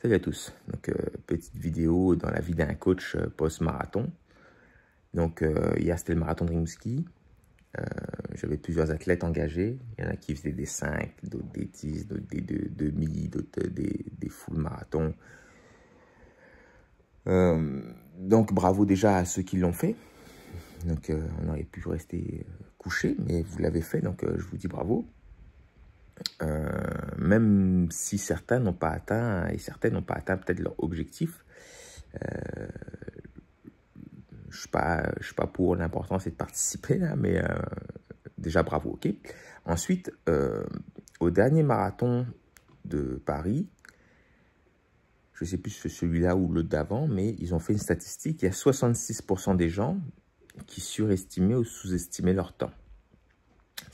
Salut à tous. Donc, petite vidéo dans la vie d'un coach post-marathon. Donc, hier, c'était le marathon de Rimouski. J'avais plusieurs athlètes engagés. Il y en a qui faisaient des 5, d'autres des 10, d'autres des demi, d'autres des full marathons. Donc, bravo déjà à ceux qui l'ont fait. Donc, on aurait pu rester couché, mais vous l'avez fait. Donc, je vous dis bravo. Même si certains n'ont pas atteint et certains n'ont pas atteint peut-être leur objectif, je suis pas pour l'important c'est de participer là, mais déjà bravo, ok. Ensuite, au dernier marathon de Paris, je sais plus celui-là ou le d'avant, mais ils ont fait une statistique, il y a 66% des gens qui surestimaient ou sous-estimaient leur temps.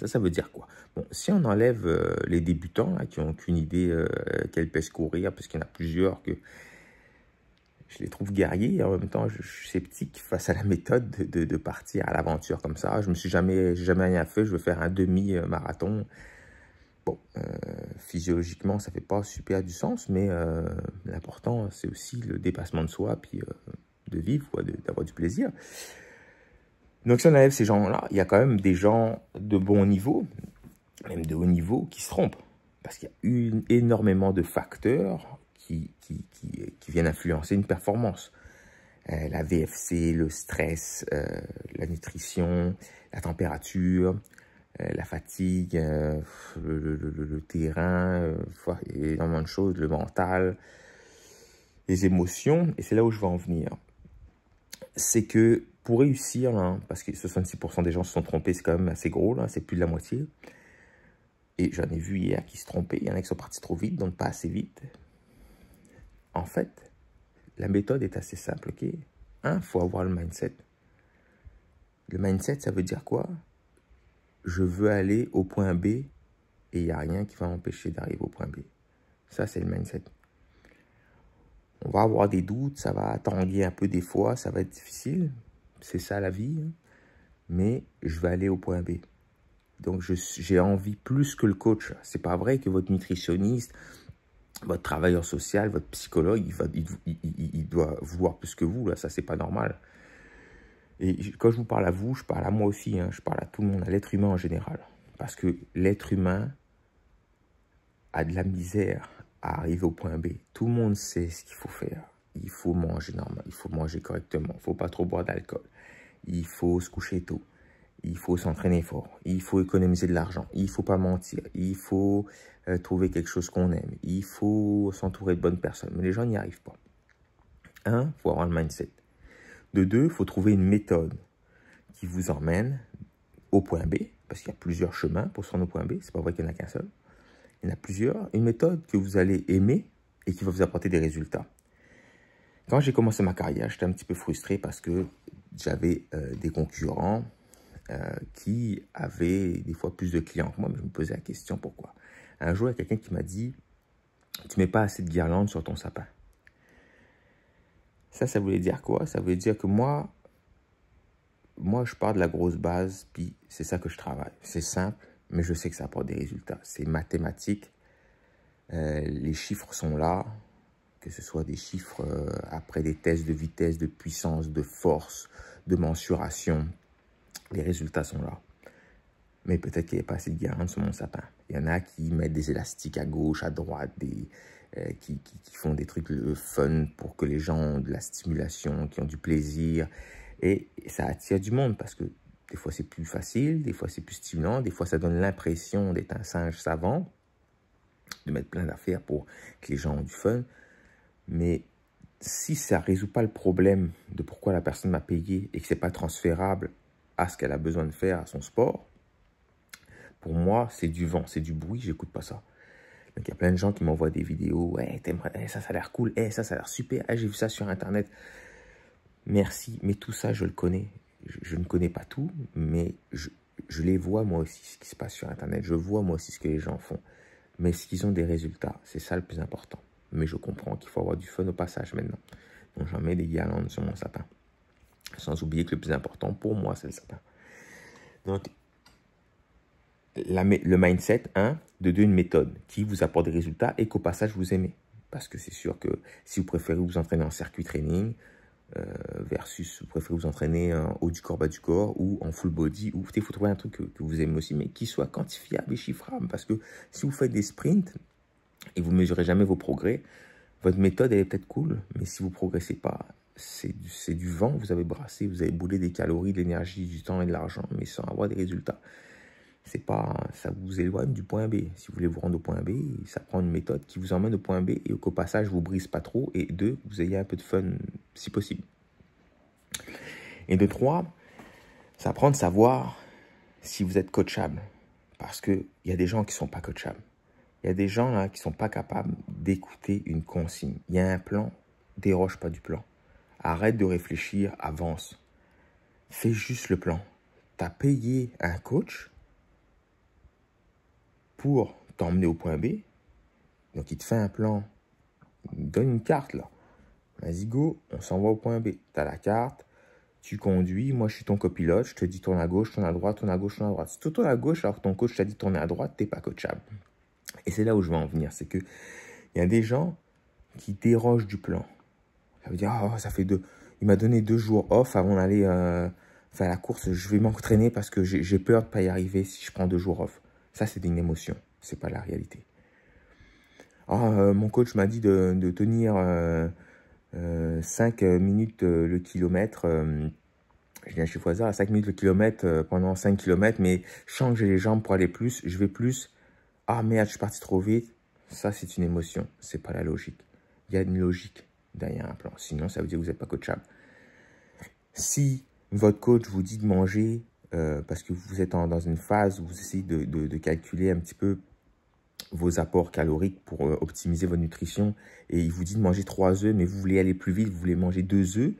Ça veut dire quoi? Bon, si on enlève les débutants là, qui n'ont aucune idée qu'elles peuvent courir, parce qu'il y en a plusieurs que je les trouve guerriers, et en même temps, je suis sceptique face à la méthode de partir à l'aventure comme ça. Je me suis jamais rien fait, je veux faire un demi-marathon. Bon, physiologiquement, ça fait pas super du sens, mais l'important, c'est aussi le dépassement de soi, puis de vivre, d'avoir du plaisir. Donc, si on enlève ces gens-là, il y a quand même des gens de bon niveau, même de haut niveau, qui se trompent. Parce qu'il y a énormément de facteurs qui viennent influencer une performance. La VFC, le stress, la nutrition, la température, la fatigue, le terrain, énormément de choses, le mental, les émotions. Et c'est là où je veux en venir. C'est que pour réussir, là, parce que 66% des gens se sont trompés, c'est quand même assez gros, là, c'est plus de la moitié. Et j'en ai vu hier qui se trompaient, il y en a qui sont partis trop vite, donc pas assez vite. En fait, la méthode est assez simple, ok? Il faut avoir le mindset. Le mindset, ça veut dire quoi? Je veux aller au point B et il n'y a rien qui va m'empêcher d'arriver au point B. Ça, c'est le mindset. On va avoir des doutes, ça va tanguer un peu des fois, ça va être difficile. C'est ça la vie. Hein? Mais je vais aller au point B. Donc, j'ai envie plus que le coach. C'est pas vrai que votre nutritionniste, votre travailleur social, votre psychologue, il doit vouloir plus que vous. Là, ça, c'est pas normal. Et quand je vous parle à vous, je parle à moi aussi. Hein, je parle à tout le monde, à l'être humain en général. Parce que l'être humain a de la misère à arriver au point B. Tout le monde sait ce qu'il faut faire. Il faut manger normal, il faut manger correctement, il ne faut pas trop boire d'alcool. Il faut se coucher tôt. Il faut s'entraîner fort. Il faut économiser de l'argent. Il ne faut pas mentir. Il faut trouver quelque chose qu'on aime. Il faut s'entourer de bonnes personnes. Mais les gens n'y arrivent pas. Il faut avoir le mindset. De deux, il faut trouver une méthode qui vous emmène au point B. Parce qu'il y a plusieurs chemins pour se rendre au point B. Ce n'est pas vrai qu'il n'y en a qu'un seul. Il y en a plusieurs. Une méthode que vous allez aimer et qui va vous apporter des résultats. Quand j'ai commencé ma carrière, j'étais un petit peu frustré parce que j'avais des concurrents qui avaient des fois plus de clients que moi, mais je me posais la question pourquoi. Un jour, il y a quelqu'un qui m'a dit « Tu mets pas assez de guirlandes sur ton sapin. » Ça voulait dire quoi? Ça voulait dire que moi, je pars de la grosse base, puis c'est ça que je travaille. C'est simple, mais je sais que ça apporte des résultats. C'est mathématique. Les chiffres sont là, que ce soit des chiffres après des tests de vitesse, de puissance, de force, de mensuration. Les résultats sont là. Mais peut-être qu'il n'y a pas assez de guirlandes sur mon sapin. Il y en a qui mettent des élastiques à gauche, à droite, qui font des trucs fun pour que les gens ont de la stimulation, qui ont du plaisir. Et ça attire du monde parce que des fois c'est plus facile, des fois c'est plus stimulant, des fois ça donne l'impression d'être un singe savant, de mettre plein d'affaires pour que les gens ont du fun. Mais si ça ne résout pas le problème de pourquoi la personne m'a payé et que ce n'est pas transférable à ce qu'elle a besoin de faire, à son sport, pour moi, c'est du vent, c'est du bruit, j'écoute pas ça. Donc, il y a plein de gens qui m'envoient des vidéos. Hey, ça a l'air cool. Hey, ça a l'air super. Hey, j'ai vu ça sur Internet. Merci, mais tout ça, je le connais. Je ne connais pas tout, mais je les vois moi aussi, ce qui se passe sur Internet. Je vois moi aussi ce que les gens font. Mais est-ce qu'ils ont des résultats? C'est ça le plus important. Mais je comprends qu'il faut avoir du fun au passage maintenant. Donc, j'en mets des guirlandes sur mon sapin. Sans oublier que le plus important, pour moi, c'est le sapin. Donc, le mindset, de deux, une méthode qui vous apporte des résultats et qu'au passage, vous aimez. Parce que c'est sûr que si vous préférez vous entraîner en circuit training versus vous préférez vous entraîner en haut du corps, bas du corps ou en full body, ou il faut trouver un truc que vous aimez aussi, mais qui soit quantifiable et chiffrable. Parce que si vous faites des sprints et vous ne mesurez jamais vos progrès, votre méthode, elle est peut-être cool, mais si vous ne progressez pas, c'est du vent, vous avez brassé, vous avez boulé des calories, de l'énergie, du temps et de l'argent, mais sans avoir des résultats. C'est pas, ça vous éloigne du point B. Si vous voulez vous rendre au point B, ça prend une méthode qui vous emmène au point B et qu'au passage, vous brise pas trop. Et 2, vous ayez un peu de fun si possible. Et de 3, ça prend de savoir si vous êtes coachable. Parce qu'il y a des gens qui ne sont pas coachables. Il y a des gens là qui ne sont pas capables d'écouter une consigne. Il y a un plan, déroge pas du plan. Arrête de réfléchir, avance. Fais juste le plan. Tu as payé un coach pour t'emmener au point B. Donc, il te fait un plan. Il te donne une carte, là. Vas-y, go, on s'en va au point B. Tu as la carte, tu conduis. Moi, je suis ton copilote. Je te dis tourne à gauche, tourne à droite, tourne à gauche, tourne à droite. Si tu tournes à gauche alors que ton coach t'a dit tourner à droite, tu n'es pas coachable. Et c'est là où je veux en venir. C'est qu'il y a des gens qui dérogent du plan. Ça veut dire, oh, ça fait il m'a donné 2 jours off avant d'aller faire la course. Je vais m'entraîner parce que j'ai peur de ne pas y arriver si je prends 2 jours off. Ça, c'est une émotion. Ce n'est pas la réalité. Mon coach m'a dit de tenir 5 minutes le kilomètre. Je viens chez Foisard à 5 minutes le kilomètre pendant 5 km, mais je sens que j'ai les jambes pour aller plus. Je vais plus. Ah merde, je suis parti trop vite. Ça, c'est une émotion. Ce n'est pas la logique. Il y a une logique derrière un plan. Sinon, ça veut dire que vous n'êtes pas coachable. Si votre coach vous dit de manger parce que vous êtes dans une phase où vous essayez de calculer un petit peu vos apports caloriques pour optimiser votre nutrition et il vous dit de manger 3 œufs, mais vous voulez aller plus vite, vous voulez manger 2 œufs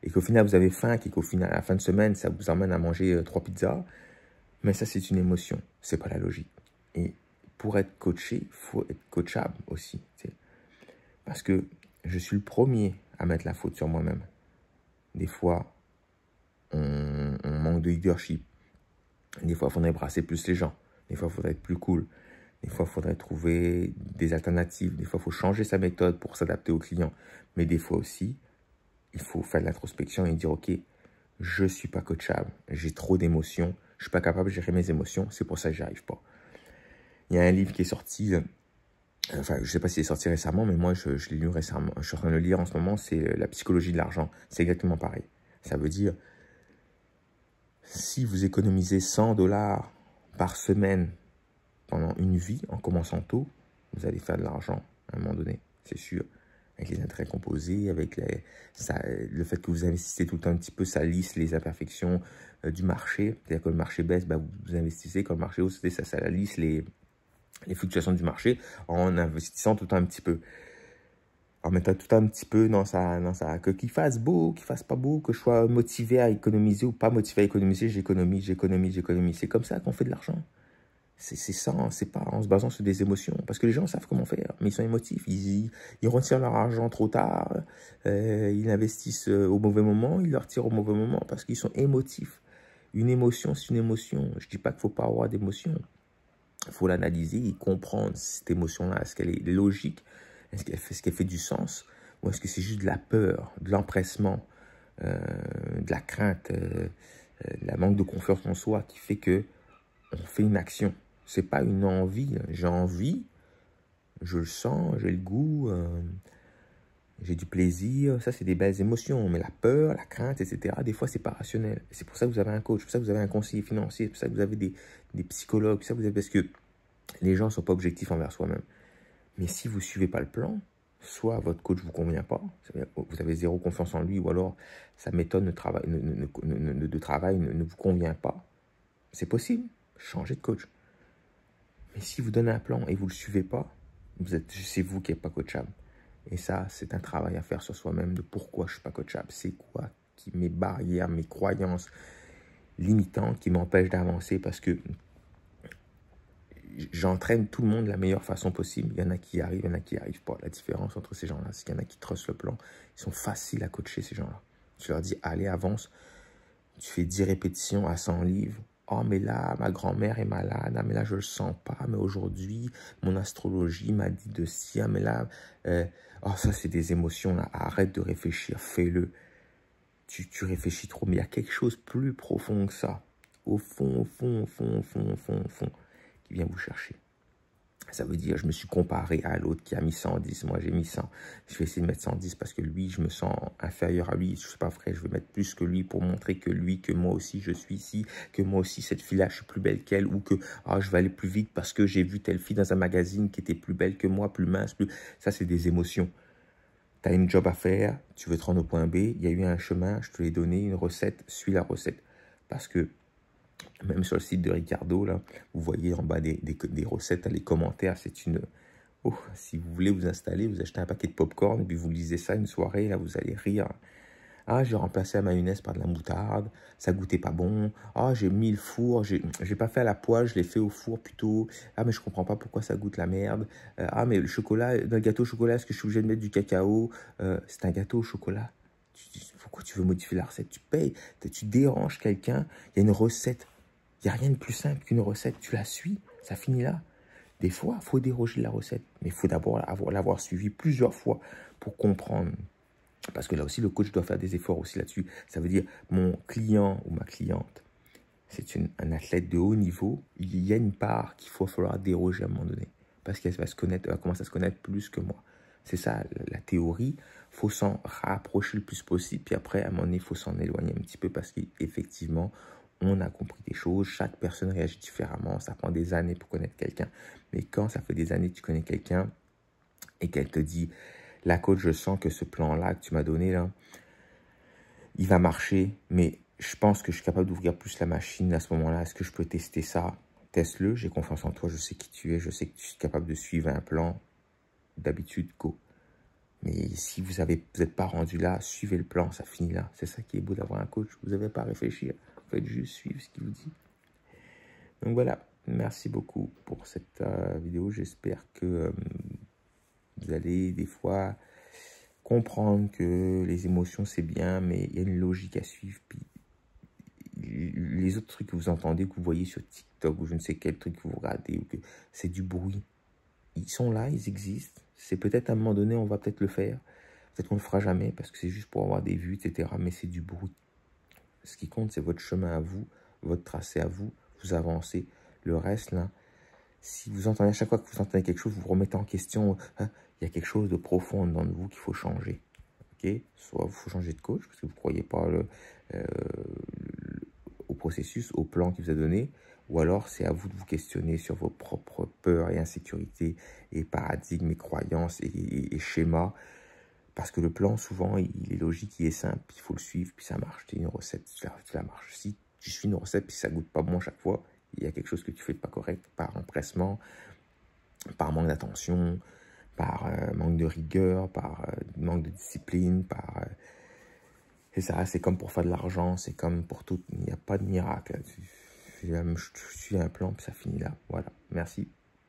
et qu'au final vous avez faim et qu'au final à la fin de semaine ça vous emmène à manger 3 pizzas, mais ça c'est une émotion, c'est pas la logique. Et pour être coaché, il faut être coachable aussi. Parce que je suis le premier à mettre la faute sur moi-même. Des fois, on manque de leadership. Des fois, il faudrait brasser plus les gens. Des fois, il faudrait être plus cool. Des fois, il faudrait trouver des alternatives. Des fois, il faut changer sa méthode pour s'adapter aux clients. Mais des fois aussi, il faut faire de l'introspection et dire, OK, je ne suis pas coachable. J'ai trop d'émotions. Je ne suis pas capable de gérer mes émotions. C'est pour ça que je n'y arrive pas. Il y a un livre qui est sorti, enfin, je ne sais pas s'il est sorti récemment, mais moi, je l'ai lu récemment. Je suis en train de le lire en ce moment. C'est La psychologie de l'argent. C'est exactement pareil. Ça veut dire, si vous économisez 100 $ par semaine pendant une vie, en commençant tôt, vous allez faire de l'argent à un moment donné, c'est sûr. Avec les intérêts composés, avec le fait que vous investissez tout le temps un petit peu, ça lisse les imperfections du marché. C'est-à-dire que le marché baisse, vous investissez. Quand le marché hausse, ça lisse les fluctuations du marché en investissant tout le temps un petit peu. En mettant tout un petit peu dans sa qu'il fasse beau, qu'il fasse pas beau, que je sois motivé à économiser ou pas motivé à économiser, j'économise. C'est comme ça qu'on fait de l'argent. C'est ça, c'est pas en se basant sur des émotions. Parce que les gens savent comment faire, mais ils sont émotifs. Ils retirent leur argent trop tard, ils investissent au mauvais moment, ils le retirent au mauvais moment parce qu'ils sont émotifs. Une émotion, c'est une émotion. Je dis pas qu'il faut pas avoir d'émotion. Il faut l'analyser et comprendre cette émotion-là. Est-ce qu'elle est logique? Est-ce qu'elle fait du sens? Ou est-ce que c'est juste de la peur, de l'empressement, de la crainte, la manque de confiance en soi qui fait que on fait une action? C'est pas une envie. J'ai envie, je le sens, j'ai le goût, j'ai du plaisir. Ça, c'est des belles émotions. Mais la peur, la crainte, etc., des fois, c'est pas rationnel. C'est pour ça que vous avez un coach, c'est pour ça que vous avez un conseiller financier, c'est pour ça que vous avez des psychologues, c'est pour ça que vous avez... parce que les gens ne sont pas objectifs envers soi-même. Mais si vous ne suivez pas le plan, soit votre coach ne vous convient pas, vous avez zéro confiance en lui, ou alors sa méthode de travail ne vous convient pas, c'est possible, changez de coach. Mais si vous donnez un plan et vous ne le suivez pas, c'est vous qui n'êtes pas coachable. Et ça, c'est un travail à faire sur soi-même de pourquoi je ne suis pas coachable. C'est quoi mes barrières, mes croyances limitantes qui m'empêchent d'avancer parce que j'entraîne tout le monde de la meilleure façon possible. Il y en a qui y arrivent, il y en a qui n'y arrivent pas. La différence entre ces gens-là, c'est qu'il y en a qui tracent le plan. Ils sont faciles à coacher, ces gens-là. Tu leur dis, allez, avance. Tu fais 10 répétitions à 100 livres. Oh, mais là, ma grand-mère est malade. Ah, mais là, je le sens pas. Mais aujourd'hui, mon astrologie m'a dit de ci. Ah, mais là, oh, ça, c'est des émotions, là. Arrête de réfléchir, fais-le. Tu réfléchis trop, mais il y a quelque chose plus profond que ça. Au fond, au fond, au fond, au fond, au fond, au fond, qui vient vous chercher. Ça veut dire, je me suis comparé à l'autre qui a mis 110, moi j'ai mis 100. Je vais essayer de mettre 110 parce que lui, je me sens inférieur à lui. Je ne suis pas vrai, je vais mettre plus que lui pour montrer que lui, que moi aussi je suis ici, que moi aussi cette fille-là, je suis plus belle qu'elle, ou que je vais aller plus vite parce que j'ai vu telle fille dans un magazine qui était plus belle que moi, plus mince, plus... Ça, c'est des émotions. Tu as une job à faire, tu veux te rendre au point B, il y a eu un chemin, je te l'ai donné, une recette, suis la recette. Parce que même sur le site de Ricardo, là, vous voyez en bas des recettes, les commentaires, c'est une... Oh, si vous voulez vous installer, vous achetez un paquet de popcorn, et puis vous lisez ça une soirée, là, vous allez rire. Ah, j'ai remplacé la mayonnaise par de la moutarde, ça goûtait pas bon. Ah, j'ai mis le four, j'ai pas fait à la poêle, je l'ai fait au four plutôt. Ah, mais je comprends pas pourquoi ça goûte la merde. Ah, mais le chocolat, dans le gâteau au chocolat, est-ce que je suis obligé de mettre du cacao? C'est un gâteau au chocolat. Pourquoi tu veux modifier la recette? Tu payes, tu déranges quelqu'un, il y a une recette. Il n'y a rien de plus simple qu'une recette. Tu la suis, ça finit là. Des fois, il faut déroger de la recette, mais il faut d'abord l'avoir suivi plusieurs fois pour comprendre. Parce que là aussi, le coach doit faire des efforts aussi là-dessus. Ça veut dire, mon client ou ma cliente, c'est un athlète de haut niveau. Il y a une part qu'il faut falloir déroger à un moment donné. Parce qu'elle va commencer à se connaître plus que moi. C'est ça, la théorie. Il faut s'en rapprocher le plus possible. Puis après, à un moment donné, il faut s'en éloigner un petit peu parce qu'effectivement, on a compris des choses. Chaque personne réagit différemment. Ça prend des années pour connaître quelqu'un. Mais quand ça fait des années que tu connais quelqu'un et qu'elle te dit... La coach, je sens que ce plan-là que tu m'as donné, là, il va marcher, mais je pense que je suis capable d'ouvrir plus la machine à ce moment-là. Est-ce que je peux tester ça? Teste-le, j'ai confiance en toi, je sais qui tu es, je sais que tu es capable de suivre un plan. D'habitude, go. Mais si vous n'êtes pas rendu là, suivez le plan, ça finit là. C'est ça qui est beau d'avoir un coach. Vous n'avez pas à réfléchir, vous faites juste suivre ce qu'il vous dit. Donc voilà, merci beaucoup pour cette vidéo. J'espère que... vous allez des fois comprendre que les émotions, c'est bien, mais il y a une logique à suivre. Puis les autres trucs que vous entendez, que vous voyez sur TikTok ou je ne sais quel truc que vous regardez, c'est du bruit. Ils sont là, ils existent. C'est peut-être à un moment donné, on va peut-être le faire. Peut-être qu'on ne le fera jamais parce que c'est juste pour avoir des vues, etc. Mais c'est du bruit. Ce qui compte, c'est votre chemin à vous, votre tracé à vous. Vous avancez. Le reste, là, si vous entendez, à chaque fois que vous entendez quelque chose, vous remettez en question, hein, il y a quelque chose de profond dans vous qu'il faut changer. Okay? Soit il faut changer de coach, parce que vous ne croyez pas au processus, au plan qu'il vous a donné, ou alors c'est à vous de vous questionner sur vos propres peurs et insécurités, et paradigmes, et croyances, et schémas, parce que le plan, souvent, il est logique, il est simple, il faut le suivre, puis ça marche. C'est une recette, ça marche. Si tu suis une recette, puis ça ne goûte pas bon chaque fois, il y a quelque chose que tu fais de pas correct, par empressement, par manque d'attention, par manque de rigueur, par manque de discipline, par... c'est ça, c'est comme pour faire de l'argent, c'est comme pour tout, il n'y a pas de miracle. Je suis un plan, puis ça finit là. Voilà, merci.